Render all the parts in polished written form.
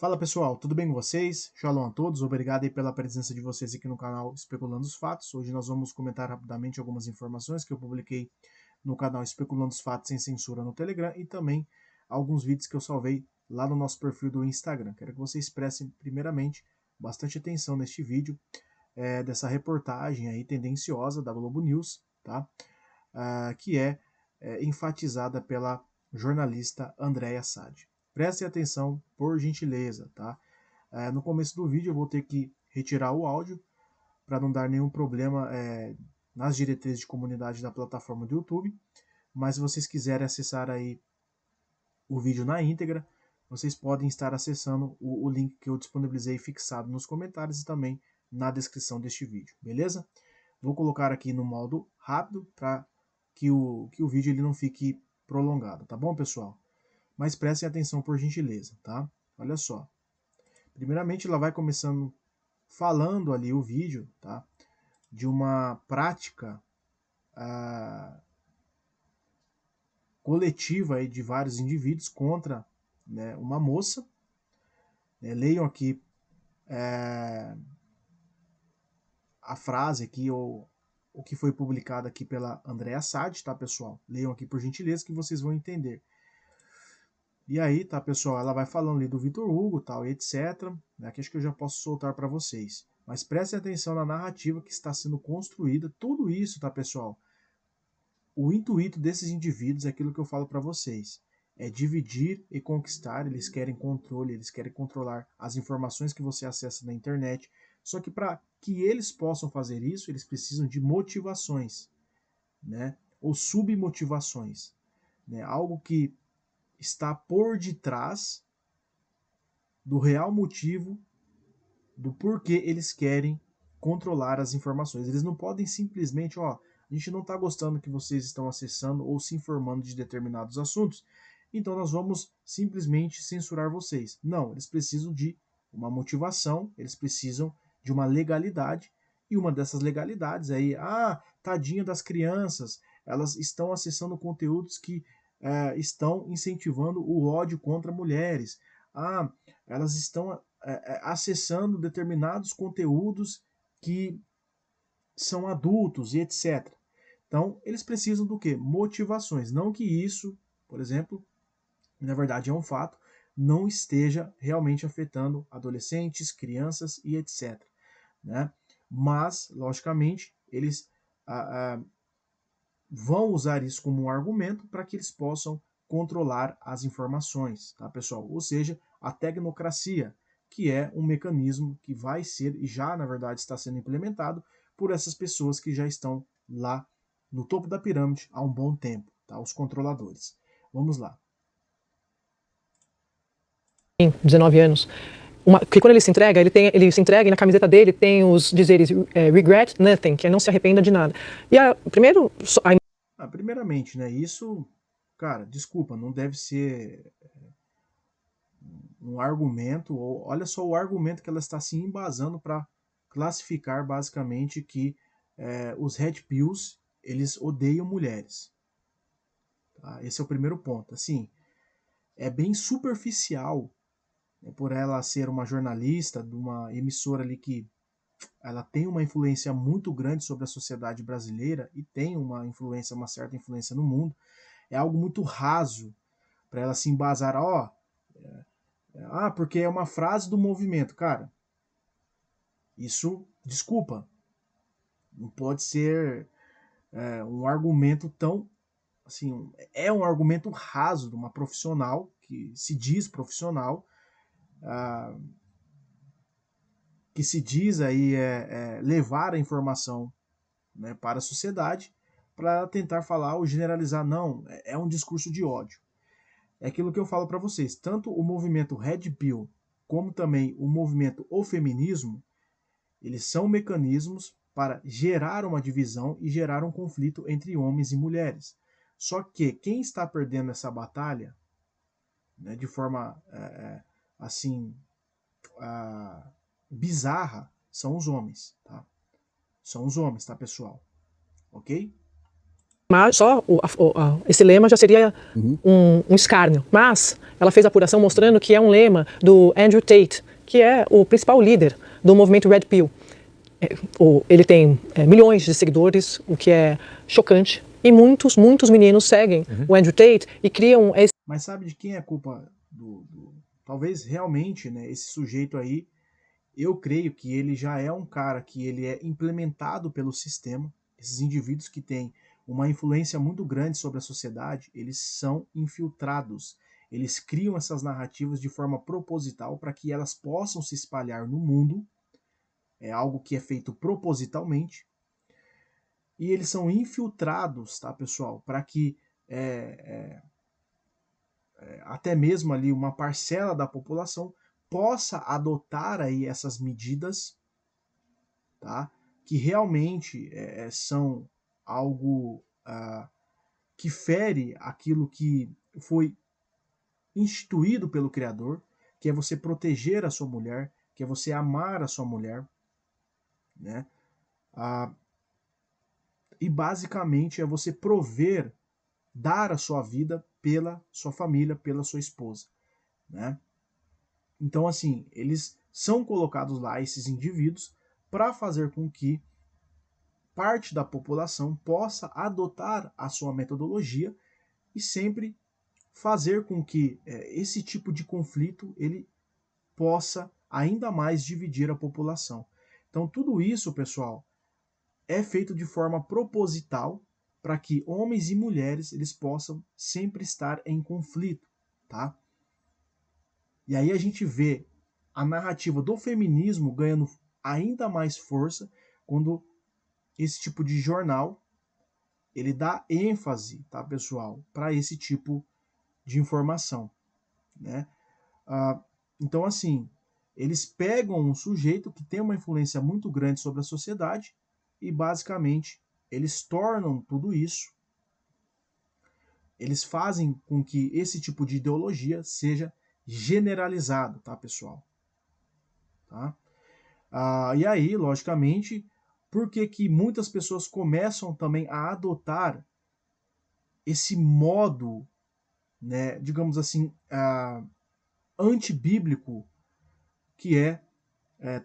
Fala pessoal, tudo bem com vocês? Shalom a todos, obrigado aí pela presença de vocês aqui no canal Especulando os Fatos. Hoje nós vamos comentar rapidamente algumas informações que eu publiquei no canal Especulando os Fatos Sem Censura no Telegram e também alguns vídeos que eu salvei lá no nosso perfil do Instagram. Quero que vocês prestem primeiramente bastante atenção neste vídeo dessa reportagem aí tendenciosa da Globo News, tá? Que é enfatizada pela jornalista Andréa Sadi. Prestem atenção, por gentileza, tá? No começo do vídeo eu vou ter que retirar o áudio para não dar nenhum problema nas diretrizes de comunidade da plataforma do YouTube, mas se vocês quiserem acessar aí o vídeo na íntegra, vocês podem estar acessando o link que eu disponibilizei fixado nos comentários e também na descrição deste vídeo, beleza? Vou colocar aqui no modo rápido para que o vídeo ele não fique prolongado, tá bom, pessoal? Mas prestem atenção por gentileza, tá? Olha só. Primeiramente, ela vai começando falando ali o vídeo, tá? De uma prática coletiva aí de vários indivíduos contra, né, uma moça. Leiam aqui a frase aqui, ou o que foi publicado aqui pela Andréa Sadi, tá, pessoal? Leiam aqui por gentileza que vocês vão entender. E aí, tá, pessoal, ela vai falando ali do Vitor Hugo, tal, e etc. Né, que acho que eu já posso soltar para vocês. Mas prestem atenção na narrativa que está sendo construída. Tudo isso, tá, pessoal? O intuito desses indivíduos é aquilo que eu falo para vocês. É dividir e conquistar. Eles querem controle, eles querem controlar as informações que você acessa na internet. Só que para que eles possam fazer isso, eles precisam de motivações, né? Ou submotivações, né? Algo que está por detrás do real motivo do porquê eles querem controlar as informações. Eles não podem simplesmente, ó, a gente não está gostando que vocês estão acessando ou se informando de determinados assuntos, então nós vamos simplesmente censurar vocês. Não, eles precisam de uma motivação, eles precisam de uma legalidade, e uma dessas legalidades aí, tadinha das crianças, elas estão acessando conteúdos que estão incentivando o ódio contra mulheres. Elas estão acessando determinados conteúdos que são adultos e etc. Então, eles precisam do quê? Motivações. Não que isso, por exemplo, na verdade é um fato, não esteja realmente afetando adolescentes, crianças e etc. Né? Mas, logicamente, eles vão usar isso como um argumento para que eles possam controlar as informações, tá, pessoal? Ou seja, a tecnocracia, que é um mecanismo que vai ser e já, na verdade, está sendo implementado por essas pessoas que já estão lá no topo da pirâmide há um bom tempo, tá? Os controladores. Vamos lá. 19 anos. Porque quando ele se entrega e na camiseta dele tem os dizeres regret nothing, que é não se arrependa de nada. E primeiramente, né, isso, cara, desculpa, não deve ser um argumento, ou olha só o argumento que ela está se embasando para classificar basicamente que os Red Pills, eles odeiam mulheres. Tá? Esse é o primeiro ponto. Assim, é bem superficial, né, por ela ser uma jornalista de uma emissora ali que ela tem uma influência muito grande sobre a sociedade brasileira e tem uma certa influência no mundo. É algo muito raso para ela se embasar, porque é uma frase do movimento. Cara, isso, desculpa, não pode ser um argumento tão, assim, é um argumento raso de uma profissional que se diz profissional, que se diz aí levar a informação, né, para a sociedade, para tentar falar ou generalizar. Não, é um discurso de ódio. É aquilo que eu falo para vocês, tanto o movimento Red Pill como também o movimento O Feminismo, eles são mecanismos para gerar uma divisão e gerar um conflito entre homens e mulheres. Só que quem está perdendo essa batalha, né, de forma assim bizarra, são os homens, tá? São os homens, tá, pessoal? Ok? Mas só esse lema já seria um escárnio. Mas ela fez a apuração mostrando que é um lema do Andrew Tate, que é o principal líder do movimento Red Pill. Ele tem milhões de seguidores, o que é chocante. E muitos meninos seguem o Andrew Tate e criam esse... Mas sabe de quem é a culpa talvez realmente, né, esse sujeito aí, eu creio que ele já é um cara que ele é implementado pelo sistema. Esses indivíduos que têm uma influência muito grande sobre a sociedade, eles são infiltrados. Eles criam essas narrativas de forma proposital para que elas possam se espalhar no mundo. É algo que é feito propositalmente. E eles são infiltrados, tá, pessoal? Para que até mesmo ali uma parcela da população possa adotar aí essas medidas, tá? Que realmente são algo que fere aquilo que foi instituído pelo Criador, que é você proteger a sua mulher, que é você amar a sua mulher, né? E basicamente é você prover, dar a sua vida pela sua família, pela sua esposa, né? Então, assim, eles são colocados lá, esses indivíduos, para fazer com que parte da população possa adotar a sua metodologia e sempre fazer com que esse tipo de conflito ele possa ainda mais dividir a população. Então, tudo isso, pessoal, é feito de forma proposital para que homens e mulheres eles possam sempre estar em conflito, tá? E aí a gente vê a narrativa do feminismo ganhando ainda mais força quando esse tipo de jornal ele dá ênfase, tá, pessoal, para esse tipo de informação, né? Então, assim, eles pegam um sujeito que tem uma influência muito grande sobre a sociedade e, basicamente, eles tornam tudo isso, eles fazem com que esse tipo de ideologia seja generalizado, tá, pessoal? Tá? E aí, logicamente, por que que muitas pessoas começam também a adotar esse modo, né, digamos assim, antibíblico, que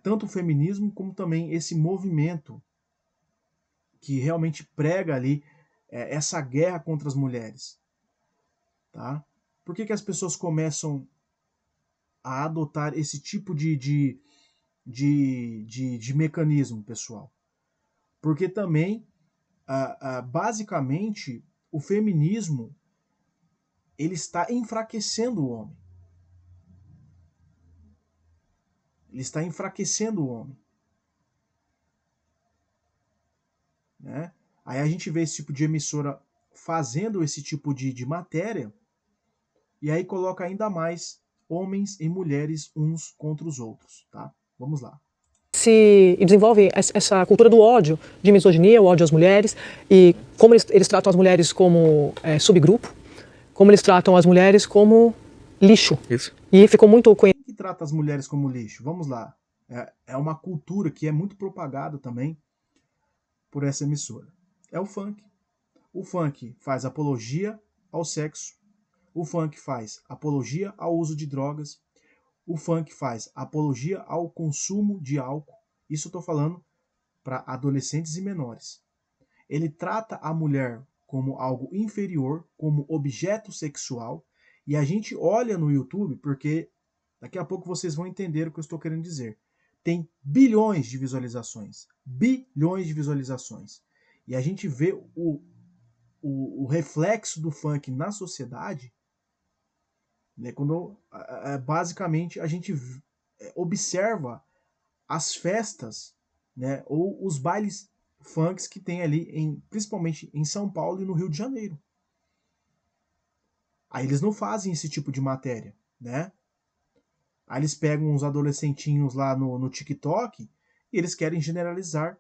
tanto o feminismo como também esse movimento que realmente prega ali essa guerra contra as mulheres, tá? Por que que as pessoas começam a adotar esse tipo de mecanismo, pessoal? Porque também, basicamente, o feminismo ele está enfraquecendo o homem. Ele está enfraquecendo o homem. Né? Aí a gente vê esse tipo de emissora fazendo esse tipo de matéria e aí coloca ainda mais homens e mulheres uns contra os outros, tá? Vamos lá. E desenvolve essa cultura do ódio, de misoginia, o ódio às mulheres, e como eles tratam as mulheres como subgrupo, como eles tratam as mulheres como lixo. Isso. E ficou muito conhecido. Quem que trata as mulheres como lixo? Vamos lá. É uma cultura que é muito propagada também por essa emissora. É o funk. O funk faz apologia ao sexo. O funk faz apologia ao uso de drogas. O funk faz apologia ao consumo de álcool. Isso eu estou falando para adolescentes e menores. Ele trata a mulher como algo inferior, como objeto sexual. E a gente olha no YouTube, porque daqui a pouco vocês vão entender o que eu estou querendo dizer. Tem bilhões de visualizações. Bilhões de visualizações. E a gente vê o reflexo do funk na sociedade, né, quando basicamente a gente observa as festas, né, ou os bailes funks que tem ali, principalmente em São Paulo e no Rio de Janeiro. Aí eles não fazem esse tipo de matéria, né? Aí eles pegam uns adolescentinhos lá no TikTok e eles querem generalizar,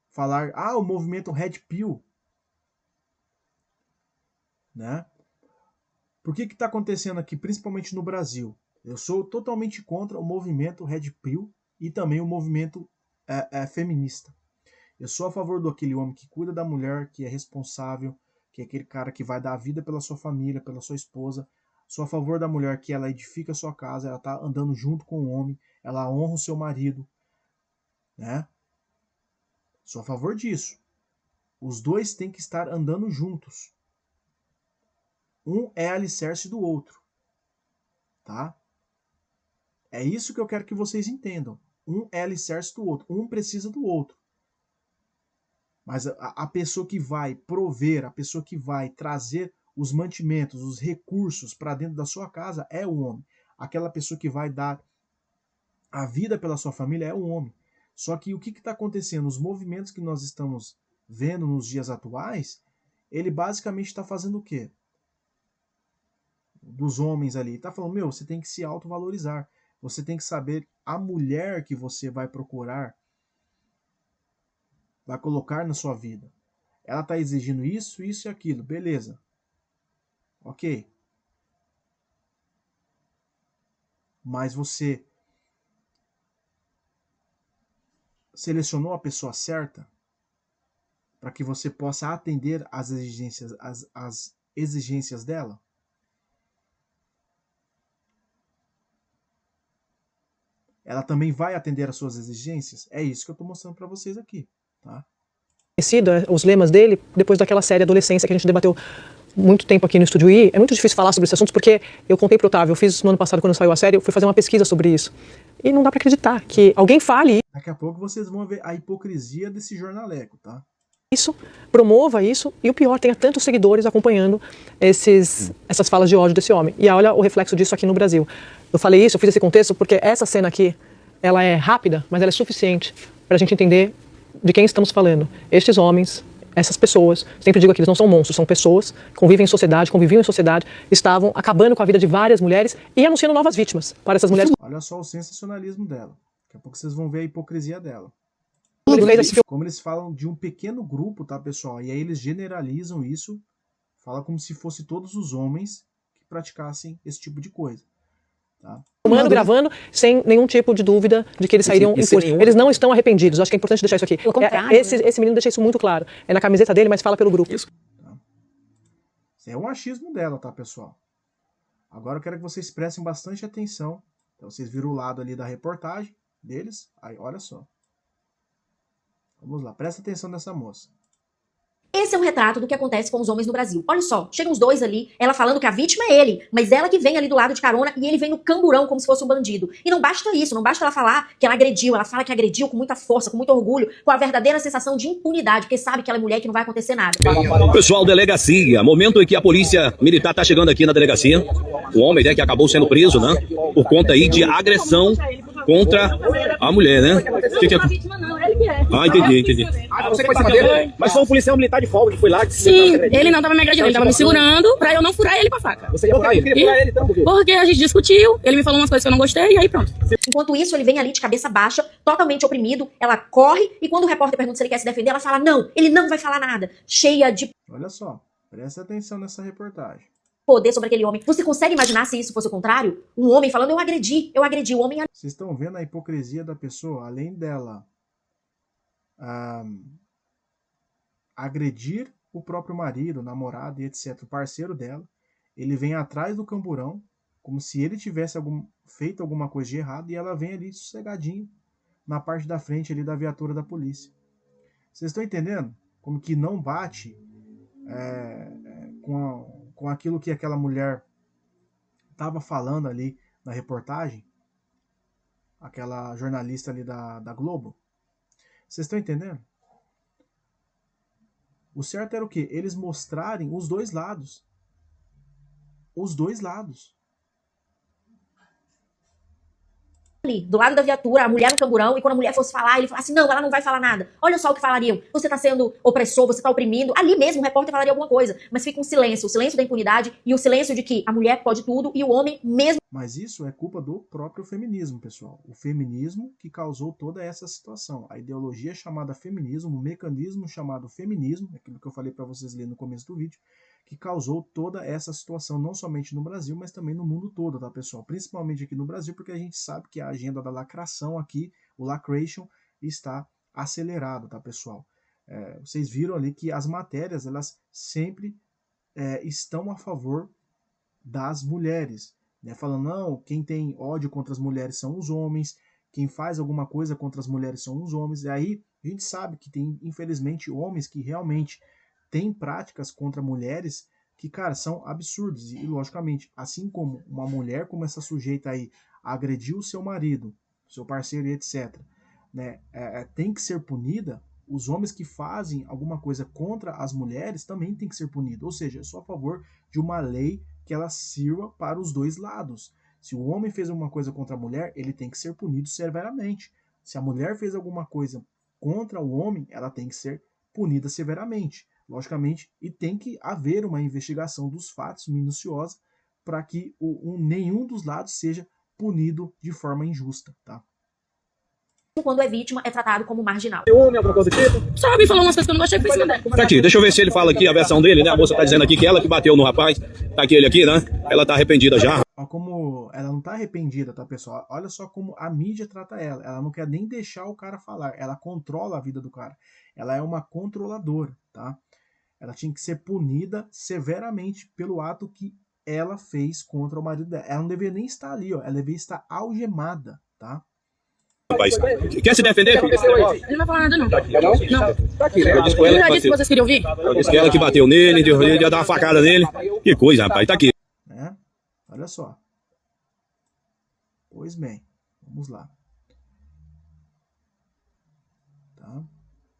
falar, o movimento Red Pill, né? Por que está acontecendo aqui, principalmente no Brasil? Eu sou totalmente contra o movimento Red Pill e também o movimento feminista. Eu sou a favor daquele homem que cuida da mulher, que é responsável, que é aquele cara que vai dar a vida pela sua família, pela sua esposa. Sou a favor da mulher que ela edifica a sua casa, ela tá andando junto com o homem, ela honra o seu marido, né? Sou a favor disso. Os dois têm que estar andando juntos. Um é alicerce do outro, tá? É isso que eu quero que vocês entendam. Um é alicerce do outro, um precisa do outro. Mas a pessoa que vai prover, a pessoa que vai trazer os mantimentos, os recursos para dentro da sua casa é o homem. Aquela pessoa que vai dar a vida pela sua família é o homem. Só que o que está acontecendo? Os movimentos que nós estamos vendo nos dias atuais, ele basicamente está fazendo o quê? Dos homens ali. Está falando, meu, você tem que se autovalorizar. Você tem que saber a mulher que você vai procurar, vai colocar na sua vida. Ela está exigindo isso, isso e aquilo. Beleza. Ok. Mas você selecionou a pessoa certa para que você possa atender às exigências dela? Ela também vai atender às suas exigências? É isso que eu estou mostrando para vocês aqui, tá? Os lemas dele, depois daquela série Adolescência que a gente debateu muito tempo aqui no Estúdio I. É muito difícil falar sobre esse assunto porque eu contei pro Otávio, eu fiz no ano passado quando saiu a série, eu fui fazer uma pesquisa sobre isso. E não dá para acreditar que alguém fale Daqui a pouco vocês vão ver a hipocrisia desse jornaleco, tá? Isso, promova isso e o pior, tenha tantos seguidores acompanhando essas falas de ódio desse homem. E olha o reflexo disso aqui no Brasil. Eu falei isso, eu fiz esse contexto porque essa cena aqui, ela é rápida, mas ela é suficiente para a gente entender de quem estamos falando. Estes homens, essas pessoas, sempre digo aqui, eles não são monstros, são pessoas, conviviam em sociedade, estavam acabando com a vida de várias mulheres e anunciando novas vítimas para essas mulheres. Olha só o sensacionalismo dela. Daqui a pouco vocês vão ver a hipocrisia dela. Como eles falam de um pequeno grupo, tá, pessoal? E aí eles generalizam isso, fala como se fosse todos os homens que praticassem esse tipo de coisa. Tá? Gravando, sem nenhum tipo de dúvida de que eles sairiam impuros. Eles não estão arrependidos. Acho que é importante deixar isso aqui. Esse menino deixa isso muito claro. É na camiseta dele, mas fala pelo grupo. Isso. Tá? Isso é um achismo dela, tá, pessoal? Agora eu quero que vocês prestem bastante atenção. Então, vocês viram o lado ali da reportagem deles. Aí, olha só. Vamos lá, presta atenção nessa moça. Esse é um retrato do que acontece com os homens no Brasil. Olha só, chegam os dois ali, ela falando que a vítima é ele, mas ela que vem ali do lado de carona e ele vem no camburão como se fosse um bandido. E não basta isso, não basta ela falar que ela agrediu, ela fala que agrediu com muita força, com muito orgulho, com a verdadeira sensação de impunidade, porque sabe que ela é mulher e que não vai acontecer nada. Pessoal, delegacia, momento em que a polícia militar tá chegando aqui na delegacia, o homem, né, que acabou sendo preso, né, por conta aí de agressão contra a mulher, né? Que é? Ah, entendi. Você foi saber? Mas foi um policial militar de folga que foi lá. Sim, ele não tava me agredindo, ele tava me segurando pra eu não furar ele com a faca. Você ia furar ele? Queria furar ele então, por quê? Porque a gente discutiu, ele me falou umas coisas que eu não gostei e aí pronto. Enquanto isso, ele vem ali de cabeça baixa, totalmente oprimido, ela corre e quando o repórter pergunta se ele quer se defender, ela fala, não, ele não vai falar nada. Cheia de Olha só, presta atenção nessa reportagem. poder sobre aquele homem. Você consegue imaginar se isso fosse o contrário? Um homem falando, eu agredi, o homem... Vocês estão vendo a hipocrisia da pessoa? Além dela agredir o próprio marido, namorado e etc., o parceiro dela, ele vem atrás do camburão, como se ele tivesse feito alguma coisa de errado, e ela vem ali sossegadinho, na parte da frente ali da viatura da polícia. Vocês estão entendendo? Como que não bate com aquilo que aquela mulher estava falando ali na reportagem, aquela jornalista ali da Globo. Vocês estão entendendo? O certo era o quê? Eles mostrarem os dois lados. Os dois lados. Ali, do lado da viatura, a mulher no camburão, e quando a mulher fosse falar, ele falasse, não, ela não vai falar nada. Olha só o que falariam. Você tá sendo opressor, você tá oprimindo. Ali mesmo o repórter falaria alguma coisa, mas fica um silêncio, o silêncio da impunidade e o silêncio de que a mulher pode tudo e o homem mesmo. Mas isso é culpa do próprio feminismo, pessoal. O feminismo que causou toda essa situação. A ideologia chamada feminismo, o mecanismo chamado feminismo, aquilo que eu falei para vocês ler no começo do vídeo, que causou toda essa situação, não somente no Brasil, mas também no mundo todo, tá, pessoal? Principalmente aqui no Brasil, porque a gente sabe que a agenda da lacração aqui, o lacration, está acelerado, tá, pessoal? vocês viram ali que as matérias, elas sempre estão a favor das mulheres, né? Falando, não, quem tem ódio contra as mulheres são os homens, quem faz alguma coisa contra as mulheres são os homens. E aí a gente sabe que tem, infelizmente, homens que realmente têm práticas contra mulheres que, cara, são absurdas. E, logicamente, assim como uma mulher como essa sujeita aí agrediu o seu marido, seu parceiro e etc., né, tem que ser punida. Os homens que fazem alguma coisa contra as mulheres também tem que ser punido. Ou seja, eu sou a favor de uma lei que ela sirva para os dois lados. Se o homem fez alguma coisa contra a mulher, ele tem que ser punido severamente. Se a mulher fez alguma coisa contra o homem, ela tem que ser punida severamente, logicamente, e tem que haver uma investigação dos fatos minuciosa para que nenhum dos lados seja punido de forma injusta, tá? Quando é vítima, é tratado como marginal. Só me falou umas coisas que eu não gostei, foi em cima dela. Tá aqui, deixa eu ver se ele fala aqui a versão dele, né? A moça tá dizendo aqui que ela que bateu no rapaz. Tá aqui ele aqui, né? Ela tá arrependida já. Olha como ela não tá arrependida, tá, pessoal? Olha só como a mídia trata ela. Ela não quer nem deixar o cara falar. Ela controla a vida do cara. Ela é uma controladora, tá? Ela tinha que ser punida severamente pelo ato que ela fez contra o marido dela. Ela não deveria nem estar ali, ó. Ela deveria estar algemada, tá? Rapaz, quer se defender, filho? Ele não vai falar nada, não. Não. Tá aqui, né? Eu disse com ela Eu já que disse que bateu. vocês queriam ouvir? Eu disse que ela que bateu nele, ia dar uma facada nele. Que coisa, rapaz, tá aqui. Né? Olha só. Pois bem, vamos lá. Tá?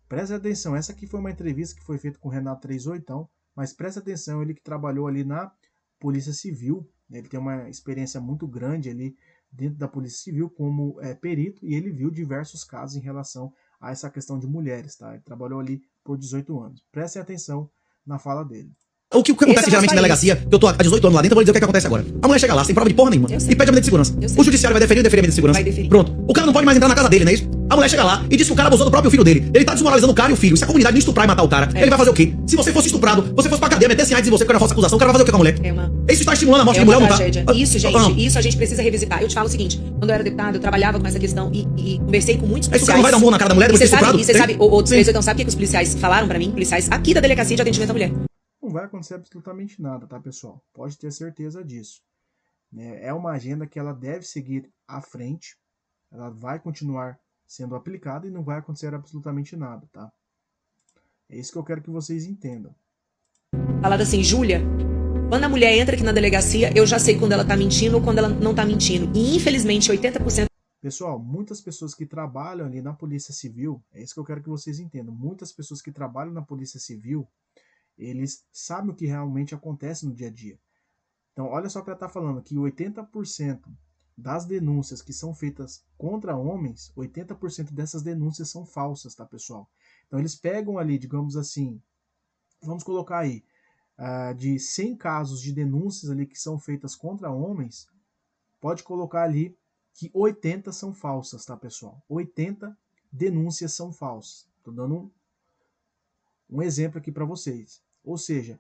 Presta atenção, essa aqui foi uma entrevista que foi feita com o Renato 38, mas presta atenção, ele que trabalhou ali na Polícia Civil, né? Ele tem uma experiência muito grande ali dentro da Polícia Civil como perito, e ele viu diversos casos em relação a essa questão de mulheres, tá? Ele trabalhou ali por 18 anos. Prestem atenção na fala dele. O que acontece geralmente na delegacia, que eu tô há 18 anos lá dentro, eu vou dizer o que acontece agora. A mulher chega lá, sem prova de porra nenhuma, e pede a medida de segurança. O judiciário vai deferir ou deferir a medida de segurança? Vai deferir. Pronto. O cara não pode mais entrar na casa dele, não é isso? A mulher chega lá e diz que o cara abusou do próprio filho dele. Ele tá desmoralizando o cara e o filho. Se a comunidade não estuprar e matar o cara, ele vai fazer o quê? Se você fosse estuprado, você fosse pra cadeia, metesse AIDS em você com a falsa acusação, o cara vai fazer o quê com a mulher? Isso está estimulando a morte de mulher, não tá? Isso, gente, isso a gente precisa revisitar. Eu te falo o seguinte, quando eu era deputada, eu trabalhava com essa questão e conversei com muitos policiais. Aí o cara não vai dar um murro na cara da mulher depois de ter estuprado? E você sabe, outros presos, sabe o que os policiais falaram pra mim? Policiais aqui da Delegacia de Atendimento à Mulher. Não vai acontecer absolutamente nada, tá, pessoal? Pode ter certeza disso. Né? É uma agenda que ela deve seguir à frente, ela vai continuar sendo aplicada e não vai acontecer absolutamente nada, tá? É isso que eu quero que vocês entendam. Falado assim, Júlia, quando a mulher entra aqui na delegacia, eu já sei quando ela tá mentindo ou quando ela não tá mentindo. E infelizmente 80%... Pessoal, muitas pessoas que trabalham ali na Polícia Civil, é isso que eu quero que vocês entendam, muitas pessoas que trabalham na Polícia Civil, eles sabem o que realmente acontece no dia a dia. Então, olha só o que ela está falando, que 80% das denúncias que são feitas contra homens, 80% dessas denúncias são falsas, tá, pessoal? Então, eles pegam ali, digamos assim, vamos colocar aí, de 100 casos de denúncias ali que são feitas contra homens, pode colocar ali que 80 são falsas, tá, pessoal? 80 denúncias são falsas. Estou dando um exemplo aqui para vocês. Ou seja,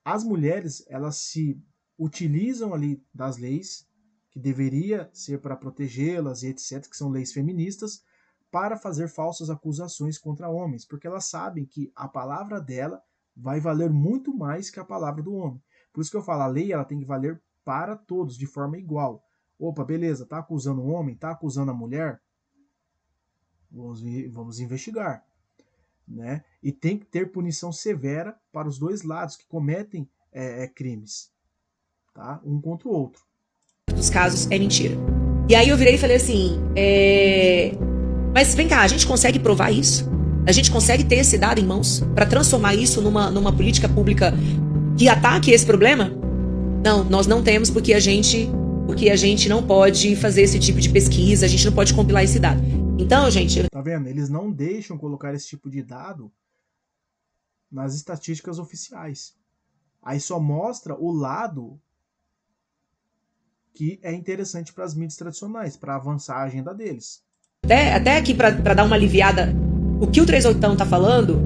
as mulheres, elas se utilizam ali das leis, que deveria ser para protegê-las e etc., que são leis feministas, para fazer falsas acusações contra homens, porque elas sabem que a palavra dela vai valer muito mais que a palavra do homem. Por isso que eu falo, a lei ela tem que valer para todos, de forma igual. Opa, beleza, tá acusando o homem, tá acusando a mulher? Vamos investigar. Né? E tem que ter punição severa para os dois lados que cometem crimes, tá? Um contra o outro. Dos casos é mentira. E aí eu virei e falei assim, mas vem cá, a gente consegue provar isso? A gente consegue ter esse dado em mãos para transformar isso numa política pública que ataque esse problema? Não, nós não temos porque a gente não pode fazer esse tipo de pesquisa, a gente não pode compilar esse dado. Então, gente... Tá vendo? Eles não deixam colocar esse tipo de dado nas estatísticas oficiais. Aí só mostra o lado que é interessante para as mídias tradicionais, para avançar a agenda deles. Até aqui, para dar uma aliviada, o que o 38 tá falando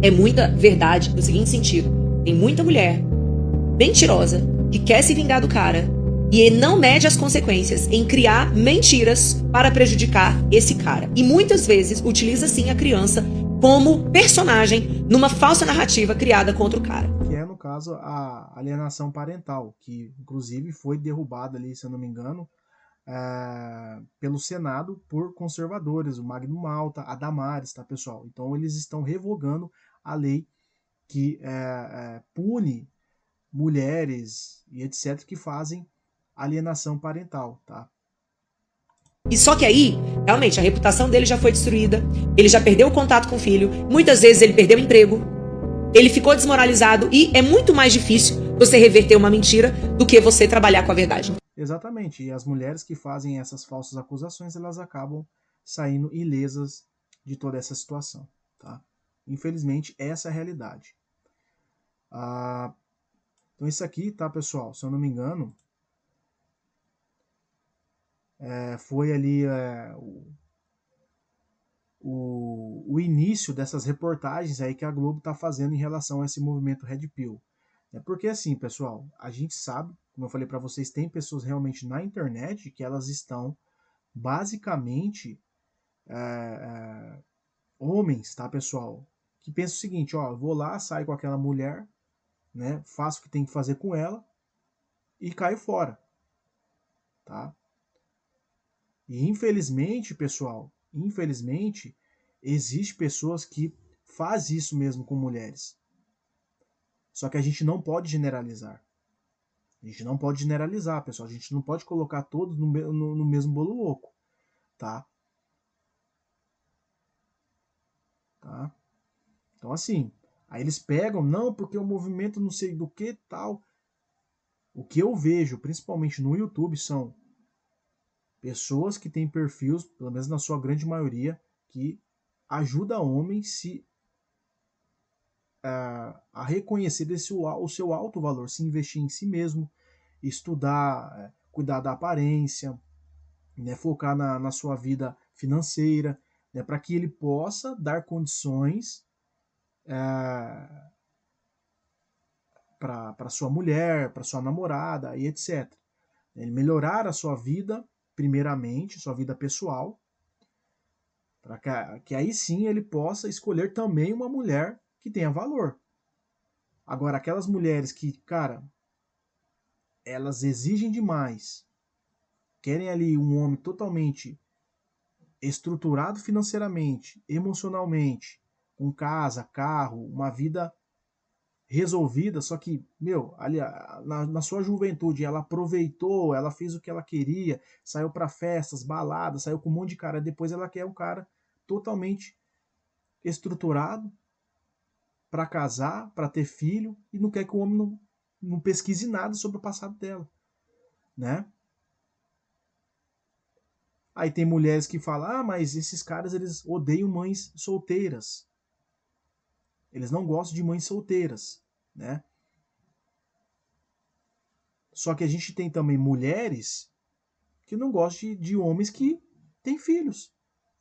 é muita verdade no seguinte sentido. Tem muita mulher mentirosa que quer se vingar do cara e não mede as consequências em criar mentiras para prejudicar esse cara. E muitas vezes utiliza sim a criança como personagem numa falsa narrativa criada contra o cara. Que é, no caso, a alienação parental, que inclusive foi derrubada ali, se eu não me engano, pelo Senado por conservadores, o Magno Malta, a Damares, tá, pessoal? Então eles estão revogando a lei que pune mulheres e etc. que fazem alienação parental, tá? E só que aí, realmente, a reputação dele já foi destruída, ele já perdeu o contato com o filho, muitas vezes ele perdeu o emprego, ele ficou desmoralizado e é muito mais difícil você reverter uma mentira do que você trabalhar com a verdade. Exatamente, e as mulheres que fazem essas falsas acusações, elas acabam saindo ilesas de toda essa situação, tá? Infelizmente, essa é a realidade. Então isso aqui, tá, pessoal, se eu não me engano, foi ali o início dessas reportagens aí que a Globo tá fazendo em relação a esse movimento Red Pill. Porque assim, pessoal, a gente sabe, como eu falei para vocês, tem pessoas realmente na internet que elas estão basicamente homens, tá, pessoal, que pensam o seguinte, ó, eu vou lá, saio com aquela mulher, né, faço o que tem que fazer com ela e caio fora, tá? E infelizmente, pessoal, existe pessoas que fazem isso mesmo com mulheres. Só que a gente não pode generalizar. A gente não pode generalizar, pessoal. A gente não pode colocar todos no mesmo bolo louco, tá? Então assim, aí eles pegam, não, porque o movimento não sei do que tal. O que eu vejo, principalmente no YouTube, são pessoas que têm perfis, pelo menos na sua grande maioria, que ajuda homens a reconhecer o seu alto valor, se investir em si mesmo, estudar, cuidar da aparência, né, focar na sua vida financeira, né, para que ele possa dar condições para sua mulher, para sua namorada e etc. Ele melhorar a sua vida, primeiramente, sua vida pessoal, para que aí sim ele possa escolher também uma mulher que tenha valor. Agora, aquelas mulheres que, cara, elas exigem demais, querem ali um homem totalmente estruturado financeiramente, emocionalmente, com casa, carro, uma vida resolvida, só que, ali na sua juventude ela aproveitou, ela fez o que ela queria, saiu para festas, baladas, saiu com um monte de cara, depois ela quer um cara totalmente estruturado para casar, para ter filho, e não quer que o homem não pesquise nada sobre o passado dela, né? Aí tem mulheres que falam, mas esses caras, eles odeiam mães solteiras. Eles não gostam de mães solteiras, né? Só que a gente tem também mulheres que não gostam de homens que têm filhos.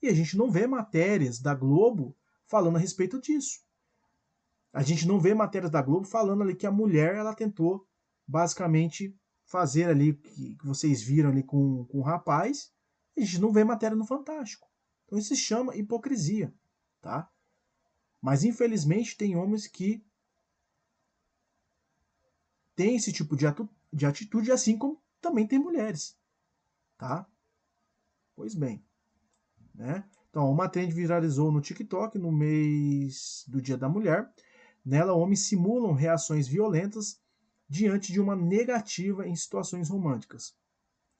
E a gente não vê matérias da Globo falando a respeito disso. A gente não vê matérias da Globo falando ali que a mulher, ela tentou basicamente fazer ali, que vocês viram ali com o rapaz. A gente não vê matéria no Fantástico. Então isso se chama hipocrisia, tá? Mas infelizmente tem homens que têm esse tipo de atitude, assim como também tem mulheres, tá? Pois bem, né? Então, uma trend viralizou no TikTok no mês do Dia da Mulher. Nela, homens simulam reações violentas diante de uma negativa em situações românticas.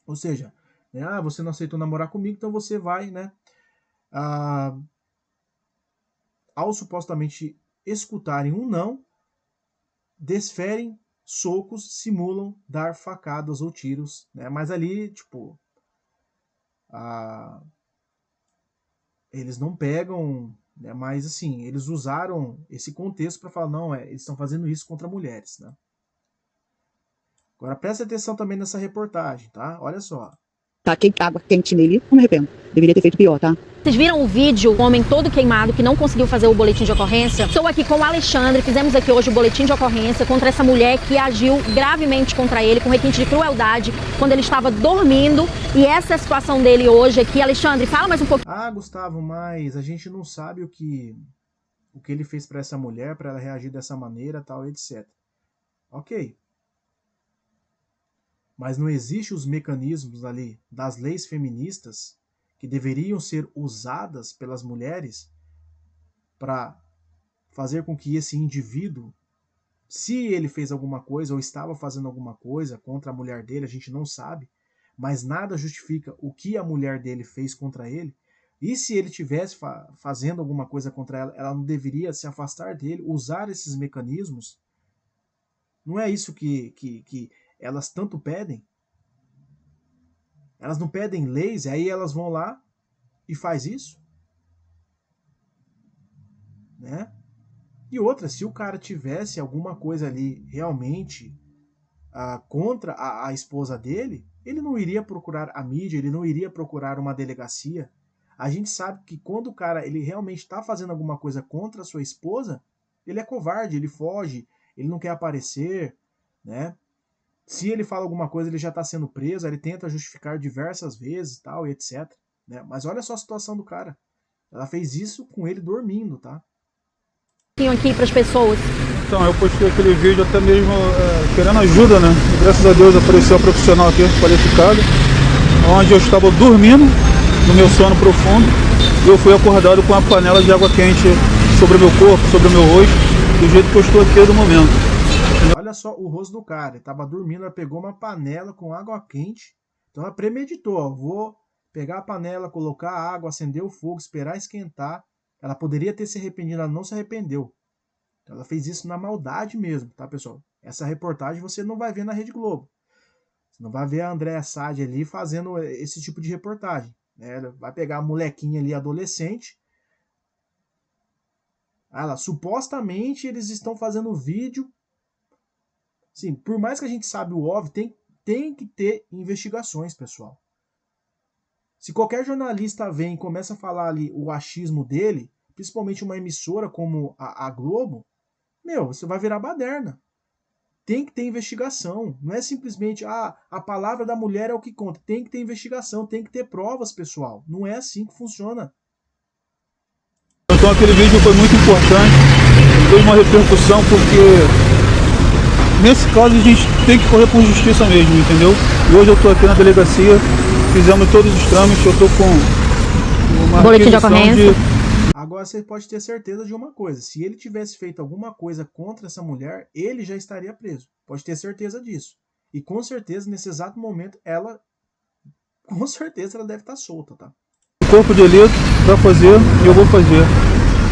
Ou seja, né, você não aceitou namorar comigo, então você vai, né, ao supostamente escutarem um não, desferem socos, simulam dar facadas ou tiros, né, mas ali, tipo, eles não pegam, né, mas assim, eles usaram esse contexto para falar, não, eles estão fazendo isso contra mulheres, né. Agora presta atenção também nessa reportagem, tá? Olha só. Taquei água quente nele, não me arrependo. Deveria ter feito pior, tá? Vocês viram o vídeo, o homem todo queimado, que não conseguiu fazer o boletim de ocorrência? Estou aqui com o Alexandre, fizemos aqui hoje o boletim de ocorrência contra essa mulher que agiu gravemente contra ele, com requinte de crueldade, quando ele estava dormindo. E essa é a situação dele hoje aqui. Alexandre, fala mais um pouco. Gustavo, mas a gente não sabe o que o que ele fez para essa mulher, para ela reagir dessa maneira, tal, etc. Ok. Mas não existem os mecanismos ali das leis feministas que deveriam ser usadas pelas mulheres para fazer com que esse indivíduo, se ele fez alguma coisa ou estava fazendo alguma coisa contra a mulher dele, a gente não sabe, mas nada justifica o que a mulher dele fez contra ele. E se ele estivesse fazendo alguma coisa contra ela, ela não deveria se afastar dele, usar esses mecanismos? Não é isso que elas tanto pedem? Elas não pedem leis, e aí elas vão lá e faz isso? Né? E outra, se o cara tivesse alguma coisa ali realmente contra a esposa dele, ele não iria procurar a mídia, ele não iria procurar uma delegacia. A gente sabe que quando o cara ele realmente está fazendo alguma coisa contra a sua esposa, ele é covarde, ele foge, ele não quer aparecer, né? Se ele fala alguma coisa, ele já está sendo preso, ele tenta justificar diversas vezes, tal, e etc. Né? Mas olha só a situação do cara. Ela fez isso com ele dormindo, tá? Aqui para as pessoas. Então, eu postei aquele vídeo até mesmo querendo ajuda, né? E graças a Deus apareceu um profissional aqui qualificado, onde eu estava dormindo, no meu sono profundo, e eu fui acordado com uma panela de água quente sobre o meu corpo, sobre o meu rosto, do jeito que eu estou aqui no momento. Olha só o rosto do cara, ele estava dormindo, ela pegou uma panela com água quente, então ela premeditou, ó, vou pegar a panela, colocar a água, acender o fogo, esperar esquentar. Ela poderia ter se arrependido, ela não se arrependeu. Então ela fez isso na maldade mesmo, tá, pessoal? Essa reportagem você não vai ver na Rede Globo. Você não vai ver a Andréa Sade ali fazendo esse tipo de reportagem. Né? Ela vai pegar a molequinha ali, adolescente. Ela, supostamente eles estão fazendo vídeo. Sim, por mais que a gente sabe o óbvio, tem que ter investigações, pessoal. Se qualquer jornalista vem e começa a falar ali o achismo dele, principalmente uma emissora como a Globo, você vai virar baderna. Tem que ter investigação. Não é simplesmente, a palavra da mulher é o que conta. Tem que ter investigação, tem que ter provas, pessoal. Não é assim que funciona. Então aquele vídeo foi muito importante, teve uma repercussão, porque nesse caso a gente tem que correr por justiça mesmo, entendeu? E hoje eu estou aqui na delegacia, fizemos todos os trâmites, eu estou com uma boletim de ocorrência. Agora você pode ter certeza de uma coisa, se ele tivesse feito alguma coisa contra essa mulher, ele já estaria preso. Pode ter certeza disso. E com certeza, nesse exato momento, ela deve estar solta, tá? Corpo de delito para fazer e eu vou fazer.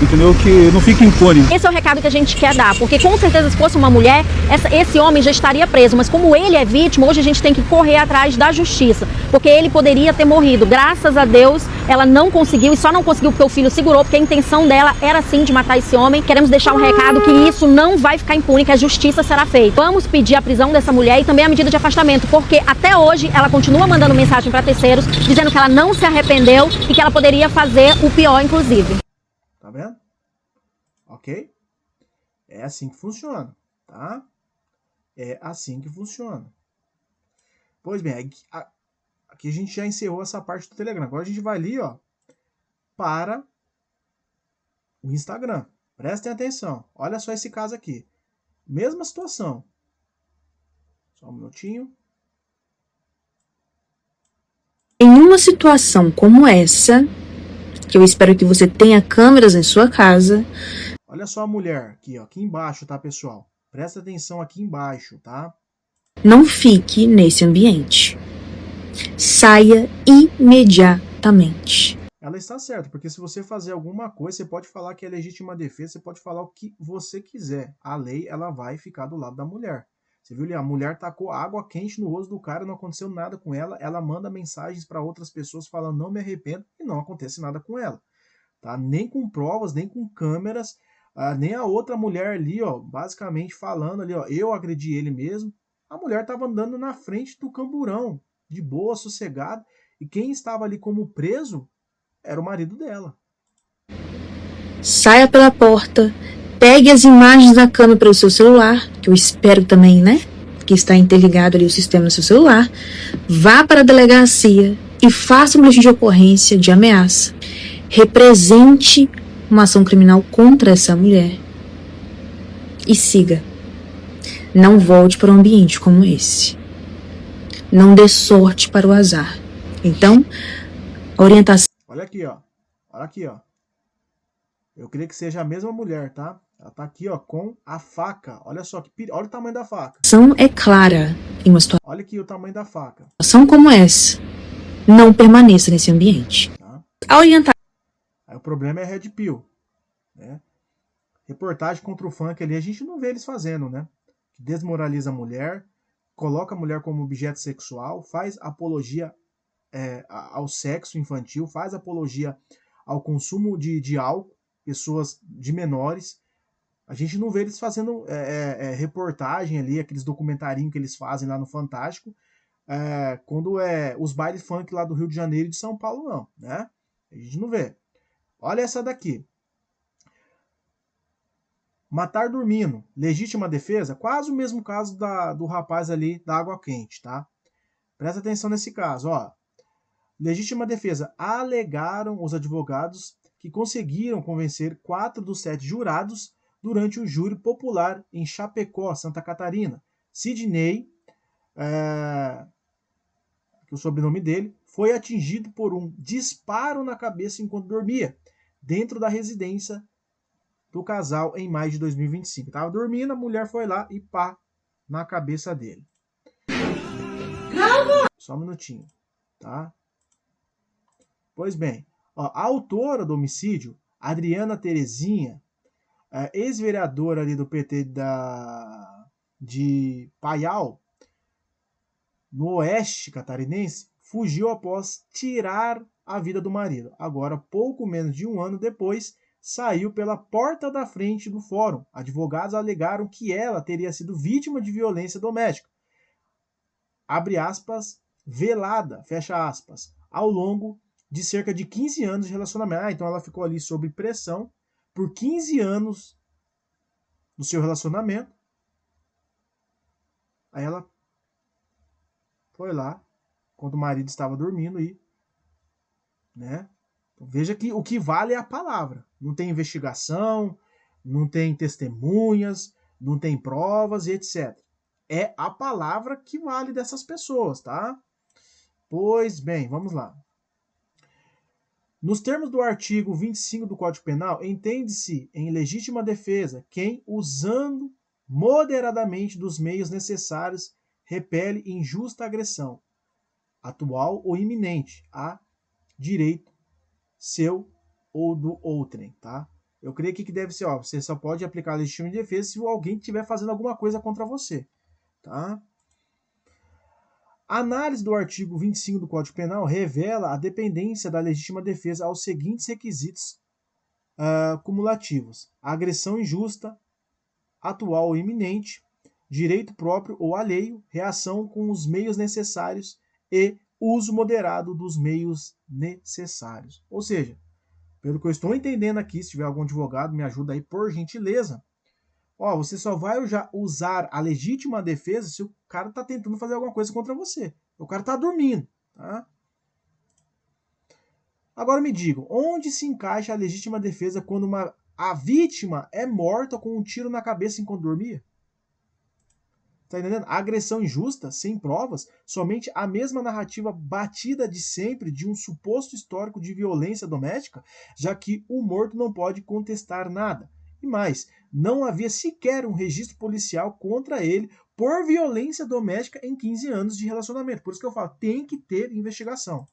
Entendeu? Que não fique impune. Esse é o recado que a gente quer dar, porque com certeza se fosse uma mulher, esse homem já estaria preso, mas como ele é vítima, hoje a gente tem que correr atrás da justiça, porque ele poderia ter morrido. Graças a Deus, ela não conseguiu, e só não conseguiu porque o filho segurou, porque a intenção dela era sim de matar esse homem. Queremos deixar um recado que isso não vai ficar impune, que a justiça será feita. Vamos pedir a prisão dessa mulher e também a medida de afastamento, porque até hoje ela continua mandando mensagem para terceiros, dizendo que ela não se arrependeu e que ela poderia fazer o pior, inclusive. Tá vendo? Ok? É assim que funciona, tá? É assim que funciona. Pois bem, aqui a gente já encerrou essa parte do Telegram. Agora a gente vai ali, ó, para o Instagram. Prestem atenção. Olha só esse caso aqui. Mesma situação. Só um minutinho. Em uma situação como essa, que eu espero que você tenha câmeras em sua casa. Olha só a mulher aqui, ó, aqui embaixo, tá, pessoal? Presta atenção aqui embaixo, tá? Não fique nesse ambiente. Saia imediatamente. Ela está certa, porque se você fazer alguma coisa, você pode falar que é legítima defesa, você pode falar o que você quiser. A lei, ela vai ficar do lado da mulher. Você viu ali, a mulher tacou água quente no rosto do cara, não aconteceu nada com ela, ela manda mensagens para outras pessoas falando não me arrependo e não acontece nada com ela. Tá? Nem com provas, nem com câmeras, nem a outra mulher ali, ó, basicamente falando ali, ó, eu agredi ele mesmo. A mulher estava andando na frente do camburão, de boa, sossegada, e quem estava ali como preso era o marido dela. Saia pela porta, pegue as imagens da câmera pelo seu celular, que eu espero também, né, que está interligado ali o sistema no seu celular, vá para a delegacia e faça uma boletim de ocorrência de ameaça. Represente uma ação criminal contra essa mulher. E siga. Não volte para um ambiente como esse. Não dê sorte para o azar. Então, a orientação... Olha aqui, ó. Olha aqui, ó. Eu creio que seja a mesma mulher, tá? Ela tá aqui, ó, com a faca. Olha só, olha o tamanho da faca. A ação é clara em uma situação... Olha aqui o tamanho da faca. como essa. Não permaneça nesse ambiente. Tá? A orientação... Aí o problema é Red Pill, né? Reportagem contra o funk ali, a gente não vê eles fazendo, né? Desmoraliza a mulher, coloca a mulher como objeto sexual, faz apologia ao sexo infantil, faz apologia ao consumo de álcool, pessoas de menores. A gente não vê eles fazendo reportagem ali, aqueles documentarinhos que eles fazem lá no Fantástico, quando é os bailes funk lá do Rio de Janeiro e de São Paulo, não, né? A gente não vê. Olha essa daqui. Matar dormindo, legítima defesa, quase o mesmo caso do rapaz ali da água quente, tá? Presta atenção nesse caso, ó. Legítima defesa, alegaram os advogados que conseguiram convencer 4 dos 7 jurados durante um júri popular em Chapecó, Santa Catarina. Sidney, que é o sobrenome dele, foi atingido por um disparo na cabeça enquanto dormia, dentro da residência do casal em maio de 2025. Tava dormindo, a mulher foi lá e pá, na cabeça dele. Só um minutinho, tá? Pois bem, ó, a autora do homicídio, Adriana Terezinha, ex-vereadora ali do PT de Paial, no oeste catarinense, fugiu após tirar a vida do marido. Agora, pouco menos de um ano depois, saiu pela porta da frente do fórum. Advogados alegaram que ela teria sido vítima de violência doméstica. Abre aspas, velada, fecha aspas, ao longo de cerca de 15 anos de relacionamento. Então ela ficou ali sob pressão por 15 anos do seu relacionamento. Aí ela foi lá, quando o marido estava dormindo e, né? Então, veja que o que vale é a palavra. Não tem investigação, não tem testemunhas, não tem provas e etc. É a palavra que vale dessas pessoas, tá? Pois bem, vamos lá. Nos termos do artigo 25 do Código Penal, entende-se em legítima defesa quem, usando moderadamente dos meios necessários, repele injusta agressão, atual ou iminente, a direito seu ou do outrem, tá? Eu creio que deve ser, ó, você só pode aplicar a legítima defesa se alguém estiver fazendo alguma coisa contra você, tá? A análise do artigo 25 do Código Penal revela a dependência da legítima defesa aos seguintes requisitos cumulativos: a agressão injusta, atual ou iminente, direito próprio ou alheio, reação com os meios necessários e uso moderado dos meios necessários. Ou seja, pelo que eu estou entendendo aqui, se tiver algum advogado, me ajuda aí, por gentileza. Ó, você só vai usar a legítima defesa se o cara tá tentando fazer alguma coisa contra você. O cara tá dormindo, tá? Agora me digam, onde se encaixa a legítima defesa quando a vítima é morta com um tiro na cabeça enquanto dormia? Tá entendendo? A agressão injusta, sem provas, somente a mesma narrativa batida de sempre de um suposto histórico de violência doméstica, já que o morto não pode contestar nada. E mais, não havia sequer um registro policial contra ele por violência doméstica em 15 anos de relacionamento. Por isso que eu falo, tem que ter investigação.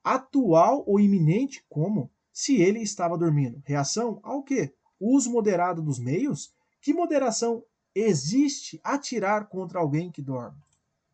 Atual ou iminente, como? Se ele estava dormindo. Reação ao quê? Uso moderado dos meios? Que moderação existe atirar contra alguém que dorme?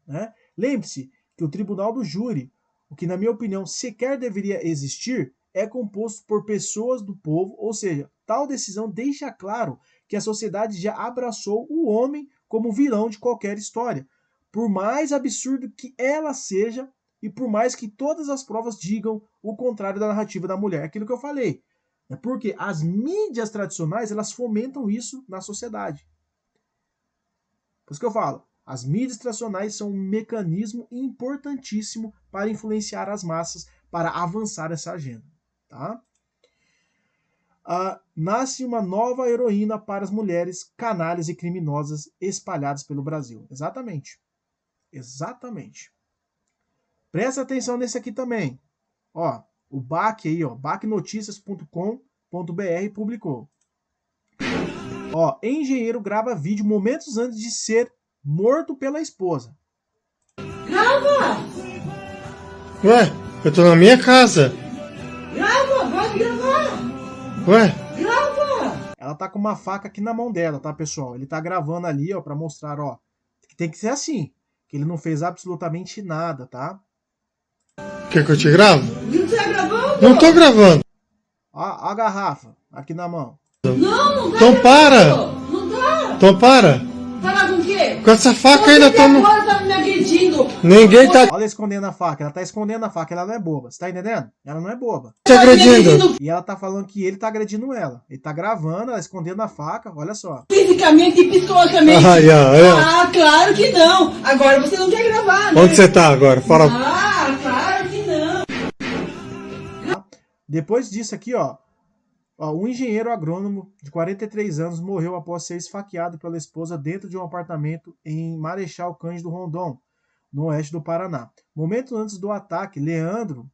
Né? Lembre-se que o tribunal do júri, o que na minha opinião sequer deveria existir, é composto por pessoas do povo, ou seja, tal decisão deixa claro que a sociedade já abraçou o homem como vilão de qualquer história, por mais absurdo que ela seja e por mais que todas as provas digam o contrário da narrativa da mulher. Aquilo que eu falei. Porque as mídias tradicionais, elas fomentam isso na sociedade. Por isso que eu falo, as mídias tradicionais são um mecanismo importantíssimo para influenciar as massas, para avançar essa agenda. Tá? nasce uma nova heroína para as mulheres canalhas e criminosas espalhadas pelo Brasil. Exatamente. Exatamente. Presta atenção nesse aqui também. Ó, o BAC aí, ó, bacnoticias.com.br publicou. Ó, engenheiro grava vídeo momentos antes de ser morto pela esposa. Grava! Ué, eu tô na minha casa. Grava, vai gravar! Ué? Grava! Ela tá com uma faca aqui na mão dela, tá, pessoal? Ele tá gravando ali, ó, pra mostrar, ó, que tem que ser assim, que ele não fez absolutamente nada, tá? Quer que eu te gravo? Não tá gravando? Não tô gravando. Ó, a garrafa aqui na mão. Não tá Então para! Não tá! Então para! Parar com o quê? Com essa faca ainda Você tô no... agora tá me agredindo! Ninguém tá Olha escondendo a faca, ela tá escondendo a faca, ela não é boba, você tá entendendo? Ela não é boba. te agredindo. E ela tá falando que ele tá agredindo ela. Ele tá gravando, ela escondendo a faca, olha só. Fisicamente e psicologicamente. Ah, claro que não! Agora você não quer gravar, né? Onde você tá agora? Fala. Ah, claro que não! Depois disso aqui, ó, um engenheiro agrônomo de 43 anos morreu após ser esfaqueado pela esposa dentro de um apartamento em Marechal Cândido Rondon, no oeste do Paraná. Momentos antes do ataque, Leandro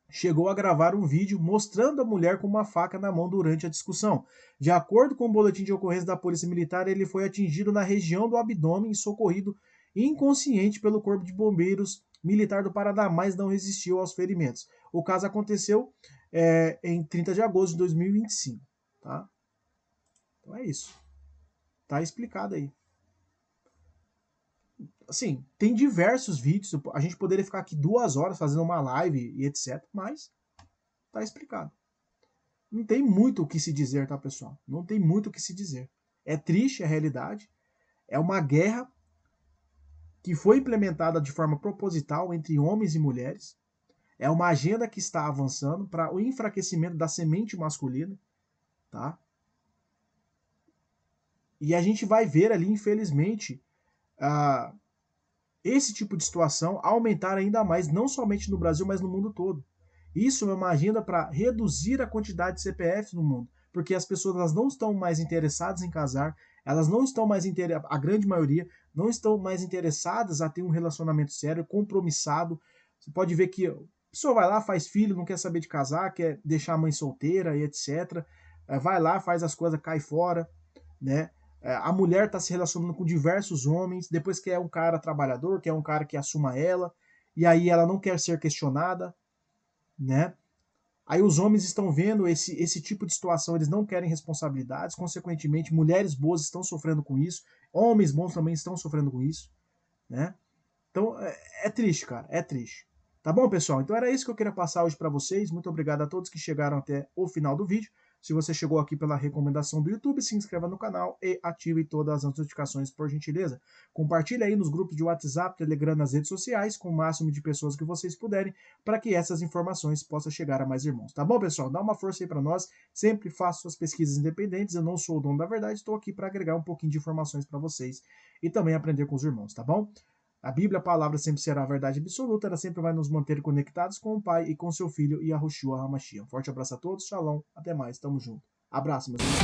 chegou a gravar um vídeo mostrando a mulher com uma faca na mão durante a discussão. De acordo com o boletim de ocorrência da Polícia Militar, ele foi atingido na região do abdômen e socorrido inconsciente pelo Corpo de Bombeiros Militar do Paraná, mas não resistiu aos ferimentos. O caso aconteceu em 30 de agosto de 2025. Tá? Então é isso. Tá explicado aí. Assim, tem diversos vídeos, a gente poderia ficar aqui 2 horas fazendo uma live e etc, mas tá explicado. Não tem muito o que se dizer, tá, pessoal? Não tem muito o que se dizer. É triste a realidade, é uma guerra que foi implementada de forma proposital entre homens e mulheres, é uma agenda que está avançando para o enfraquecimento da semente masculina, tá? E a gente vai ver ali, infelizmente, esse tipo de situação aumentar ainda mais, não somente no Brasil, mas no mundo todo. Isso é uma agenda para reduzir a quantidade de CPF no mundo, porque as pessoas elas não estão mais interessadas em casar, elas não estão mais a grande maioria não estão mais interessadas a ter um relacionamento sério, compromissado. Você pode ver que a pessoa vai lá, faz filho, não quer saber de casar, quer deixar a mãe solteira e etc. Vai lá, faz as coisas, cai fora, né? A mulher está se relacionando com diversos homens, depois quer um cara trabalhador, quer um cara que assuma ela, e aí ela não quer ser questionada, né? Aí os homens estão vendo esse tipo de situação, eles não querem responsabilidades, consequentemente mulheres boas estão sofrendo com isso, homens bons também estão sofrendo com isso, né? Então é triste, cara, é triste. Tá bom, pessoal? Então era isso que eu queria passar hoje para vocês. Muito obrigado a todos que chegaram até o final do vídeo. Se você chegou aqui pela recomendação do YouTube, se inscreva no canal e ative todas as notificações, por gentileza. Compartilhe aí nos grupos de WhatsApp, Telegram, nas redes sociais, com o máximo de pessoas que vocês puderem, para que essas informações possam chegar a mais irmãos. Tá bom, pessoal? Dá uma força aí para nós. Sempre faço suas pesquisas independentes. Eu não sou o dono da verdade, estou aqui para agregar um pouquinho de informações para vocês e também aprender com os irmãos, tá bom? A Bíblia, a palavra, sempre será a verdade absoluta, ela sempre vai nos manter conectados com o Pai e com seu Filho, Yahushua HaMashiach. Um forte abraço a todos, shalom, até mais, tamo junto. Abraço, meus irmãos.